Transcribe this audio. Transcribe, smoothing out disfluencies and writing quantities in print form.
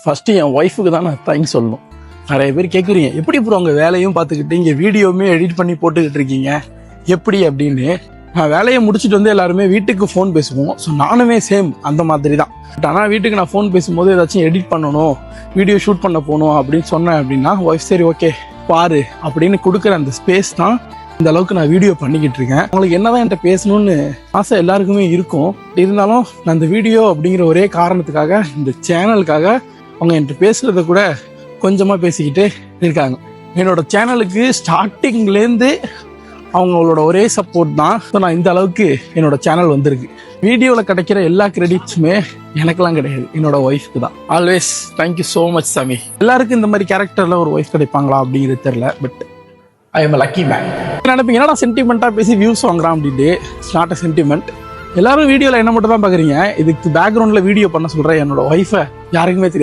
First என் ஒய்ஃபுக்கு தான் நான் தேங்க்ஸ் சொல்லணும். நிறைய பேர் கேட்குறீங்க, எப்படி ப்ரோ உங்கள் வேலையும் பார்த்துக்கிட்டு இங்கே வீடியோவுமே எடிட் பண்ணி போட்டுக்கிட்டு இருக்கீங்க எப்படி அப்படின்னு. நான் வேலையை முடிச்சுட்டு வந்து எல்லாருமே வீட்டுக்கு ஃபோன் பேசுவோம். ஸோ நானுமே சேம் அந்த மாதிரி தான். பட் ஆனால் வீட்டுக்கு நான் ஃபோன் பேசும்போது ஏதாச்சும் எடிட் பண்ணணும், வீடியோ ஷூட் பண்ண போகணும் அப்படின்னு சொன்னேன் அப்படின்னா ஒய்ஃப் சரி ஓகே பாரு அப்படின்னு கொடுக்குற அந்த ஸ்பேஸ் தான் இந்த அளவுக்கு நான் வீடியோ பண்ணிக்கிட்டு இருக்கேன். உங்களுக்கு என்னதான் என்கிட்ட பேசணும்னு ஆசை எல்லாருக்குமே இருக்கும். இருந்தாலும் நான் இந்த வீடியோ அப்படிங்கிற ஒரே காரணத்துக்காக, இந்த சேனலுக்காக அவங்க என்கிட்ட பேசுகிறத கூட கொஞ்சமாக பேசிக்கிட்டு இருக்காங்க. என்னோட சேனலுக்கு ஸ்டார்டிங்லேருந்து அவங்களோட ஒரே சப்போர்ட் தான். ஸோ நான் இந்த அளவுக்கு என்னோட சேனல் வந்திருக்கு. வீடியோவில் கிடைக்கிற எல்லா கிரெடிட்ஸுமே எனக்கெல்லாம் கிடையாது, என்னோட ஒய்ஃப்க்கு தான். ஆல்வேஸ் தேங்க்யூ ஸோ மச் சாமி. எல்லாருக்கும் இந்த மாதிரி கேரக்டரில் ஒரு ஒய்ஃப் கிடைப்பாங்களா அப்படிங்கிறது தெரில. But I am lucky man. நினைப்பீங்க என்னடா சென்டிமெண்ட்டாக பேசி வியூஸ் வாங்குறான் அப்படின்ட்டு. It's not a sentiment. எல்லாரும் வீடியோவில் என்ன மட்டும் தான் பார்க்குறீங்க. இதுக்கு பேக்ரவுண்டில் வீடியோ பண்ண சொல்கிறேன் என்னோட ஒய்ஃபை யாருக்குமே தெரியாது.